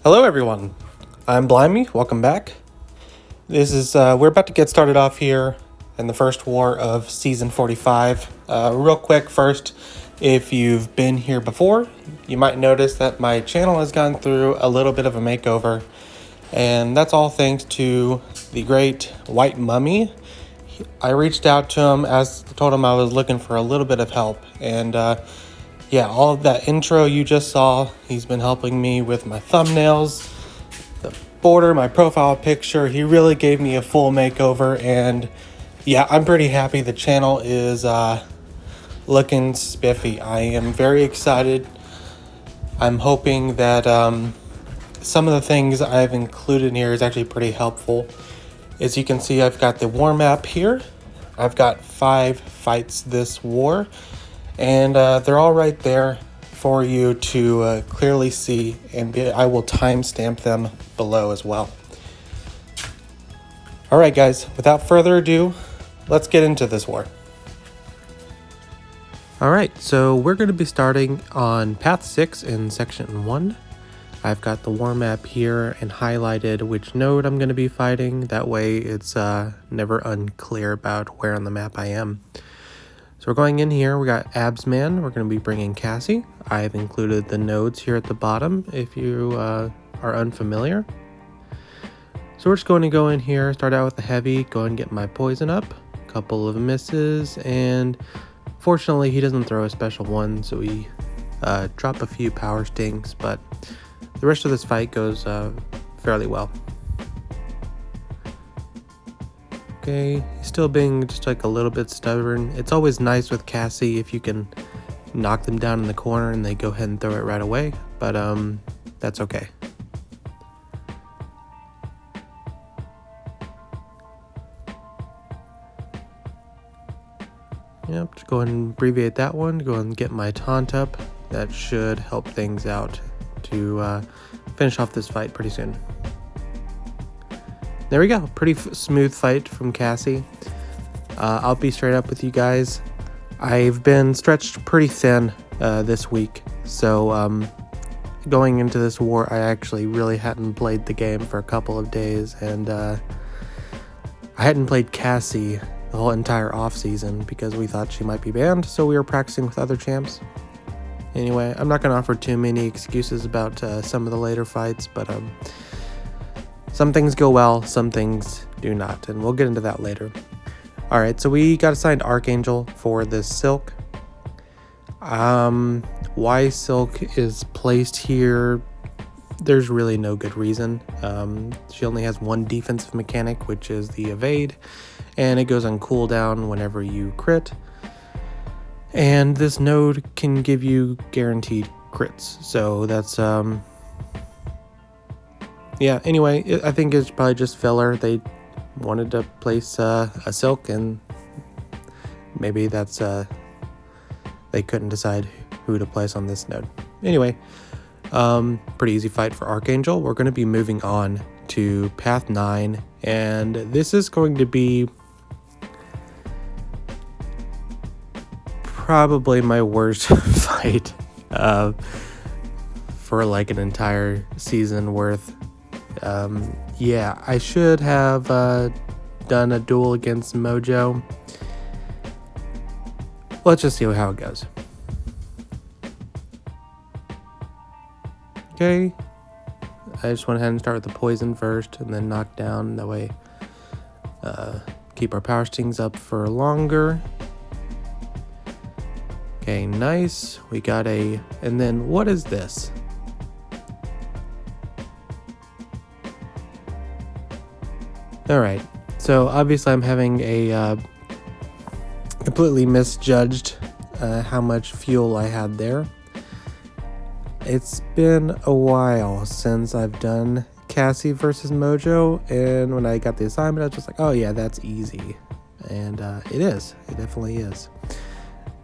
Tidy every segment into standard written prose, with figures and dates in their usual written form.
Hello everyone, I'm Blimey, welcome back. This is, we're about to get started off here in the first war of season 45. Real quick first, if you've been here before, you might notice that my channel has gone through a little bit of a makeover, and that's all thanks to the great White Mummy. I reached out to him, told him I was looking for a little bit of help, and yeah, all of that intro you just saw, he's been helping me with my thumbnails, the border, my profile picture. He really gave me a full makeover, and yeah, I'm pretty happy. The channel is looking spiffy. I am very excited. I'm hoping that some of the things I've included here is actually pretty helpful. As you can see, I've got the war map here. I've got 5 fights this war, and they're all right there for you to clearly see, and I will timestamp them below as well. All right, guys, without further ado, let's get into this war. All right, so we're going to be starting on Path 6 in Section 1. I've got the war map here and highlighted which node I'm going to be fighting. That way it's never unclear about where on the map I am. So we're going in here, we got Absman, we're going to be bringing Cassie. I've included the nodes here at the bottom if you are unfamiliar. So we're just going to go in here, start out with the heavy, go and get my poison up, a couple of misses, and fortunately he doesn't throw a special one, so we drop a few power stings, but the rest of this fight goes fairly well. Okay, he's still being just like a little bit stubborn. It's always nice with Cassie if you can knock them down in the corner and they go ahead and throw it right away, but that's okay. Yep, just go ahead and abbreviate that one, go ahead and get my taunt up. That should help things out to finish off this fight pretty soon. There we go, pretty smooth fight from Cassie. I'll be straight up with you guys. I've been stretched pretty thin this week, so going into this war, I actually really hadn't played the game for a couple of days, and I hadn't played Cassie the whole entire off-season because we thought she might be banned, so we were practicing with other champs. Anyway, I'm not going to offer too many excuses about some of the later fights, but some things go well, some things do not, and we'll get into that later. Alright, so we got assigned Archangel for this Silk. Why Silk is placed here, there's really no good reason. She only has one defensive mechanic, which is the evade, and it goes on cooldown whenever you crit. And this node can give you guaranteed crits, so that's yeah, anyway, I think it's probably just filler. They wanted to place a Silk, and maybe that's they couldn't decide who to place on this node. Anyway, pretty easy fight for Archangel. We're going to be moving on to Path 9, and this is going to be probably my worst fight for like an entire season worth. Yeah, I should have done a duel against Mojo. Let's just see how it goes. Okay, I just went ahead and start with the poison first and then knock down. That way keep our power stings up for longer. Okay, nice. We got a, and then what is this? Alright, so obviously I'm having a completely misjudged how much fuel I had there. It's been a while since I've done Cassie versus Mojo, and when I got the assignment I was just like, oh yeah, that's easy. And it is, it definitely is.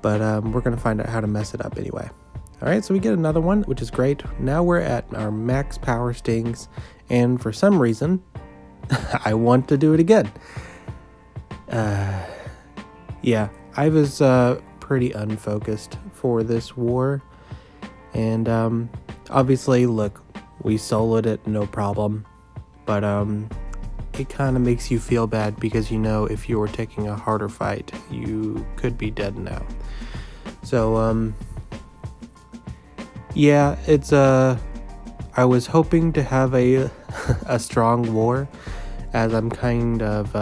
But we're going to find out how to mess it up anyway. Alright, so we get another one, which is great. Now we're at our max power stings, and for some reason I want to do it again. Yeah, I was pretty unfocused for this war, and obviously, look, We soloed it, no problem. But it kind of makes you feel bad because you know if you were taking a harder fight, you could be dead now. So yeah, it's I was hoping to have a a strong war, as I'm kind of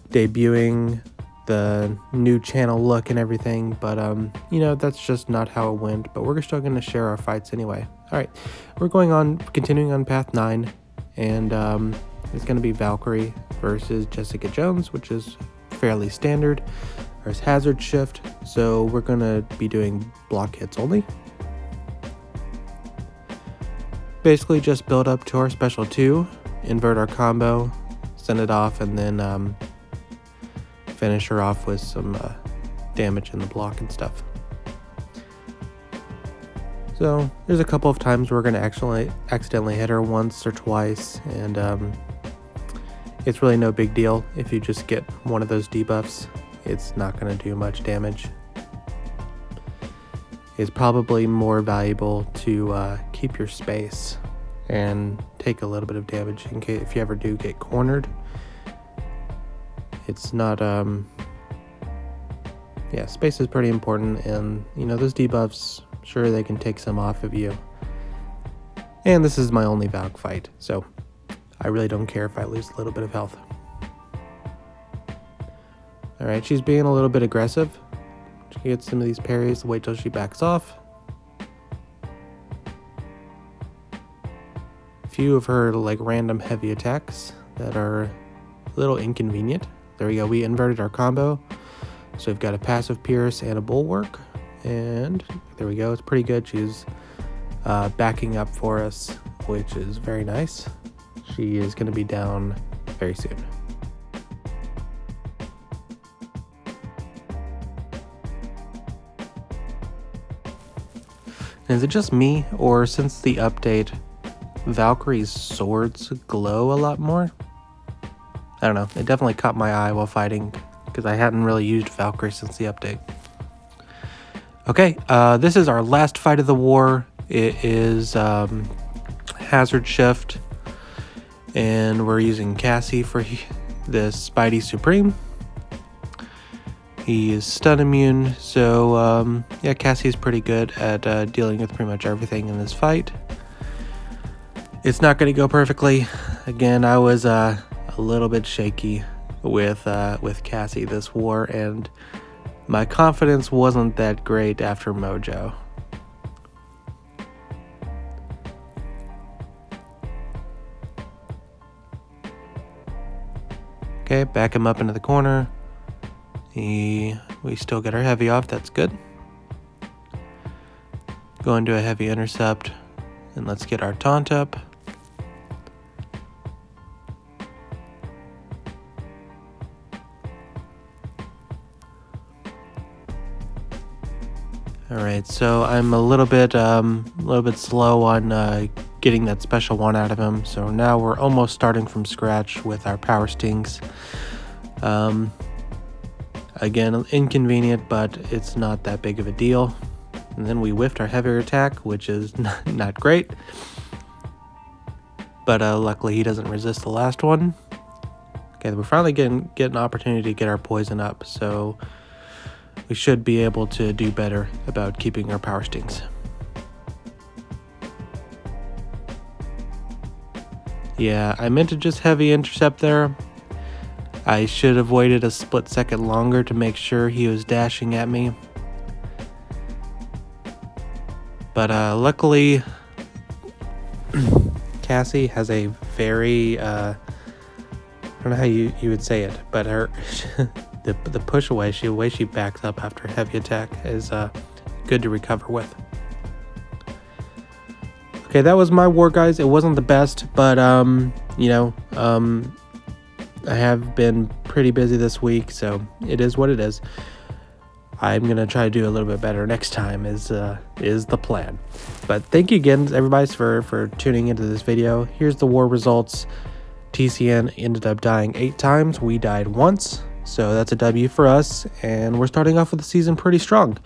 debuting the new channel look and everything, but you know, that's just not how it went. But we're still going to share our fights anyway. All right, we're continuing on path 9, and it's going to be Valkyrie versus Jessica Jones, which is fairly standard. There's hazard shift, so we're going to be doing block hits only. Basically just build up to our special 2, invert our combo, send it off, and then finish her off with some damage in the block and stuff. So there's a couple of times we're going to accidentally hit her once or twice, and it's really no big deal. If you just get one of those debuffs, it's not going to do much damage. It's probably more valuable to keep your space and take a little bit of damage in case if you ever do get cornered. It's not yeah, space is pretty important, and you know, those debuffs, sure, they can take some off of you. And this is my only Valk fight, so I really don't care if I lose a little bit of health. Alright, she's being a little bit aggressive. She gets some of these parries, wait till she backs off. A few of her like random heavy attacks that are a little inconvenient. There we go, we inverted our combo. So we've got a passive pierce and a bulwark. And there we go, it's pretty good. She's backing up for us, which is very nice. She is going to be down very soon. Is it just me, or since the update, Valkyrie's swords glow a lot more? I don't know, it definitely caught my eye while fighting, because I hadn't really used Valkyrie since the update. Okay, this is our last fight of the war. It is hazard shift, and we're using Cassie for this Spidey Supreme. He is stun immune, so yeah, Cassie's pretty good at dealing with pretty much everything in this fight. It's not going to go perfectly. Again, I was a little bit shaky with Cassie this war, and my confidence wasn't that great after Mojo. Okay, back him up into the corner. We still get our heavy off, that's good. Go into a heavy intercept, and let's get our taunt up. Alright, so I'm a little bit slow on getting that special one out of him. So now we're almost starting from scratch with our power stings. Again, inconvenient, but it's not that big of a deal. And then we whiffed our heavier attack, which is not great. But luckily he doesn't resist the last one. Okay, we're finally get an opportunity to get our poison up, so we should be able to do better about keeping our power stings. Yeah, I meant to just heavy intercept there. I should have waited a split second longer to make sure he was dashing at me. But luckily, Cassie has a very, I don't know how you would say it, but her the push away, the way she backs up after a heavy attack is good to recover with. Okay, that was my war, guys. It wasn't the best, but you know, I have been pretty busy this week, so it is what it is. I'm gonna try to do a little bit better next time is the plan. But thank you again, everybody, for tuning into this video. Here's the war results. TCN ended up dying 8 times. We died once, so that's a W for us, and we're starting off with the season pretty strong.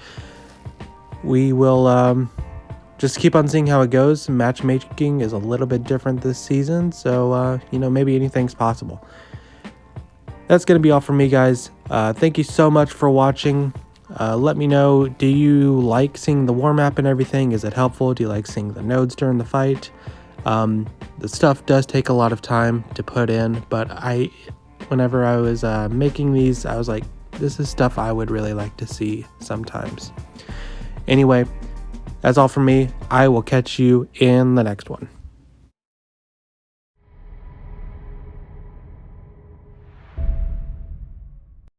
We will just keep on seeing how it goes. Matchmaking is a little bit different this season, so maybe anything's possible. That's going to be all from me, guys. Thank you so much for watching. Let me know, do you like seeing the war map and everything? Is it helpful? Do you like seeing the nodes during the fight? The stuff does take a lot of time to put in, but whenever I was making these, I was like, this is stuff I would really like to see sometimes. Anyway, that's all from me. I will catch you in the next one.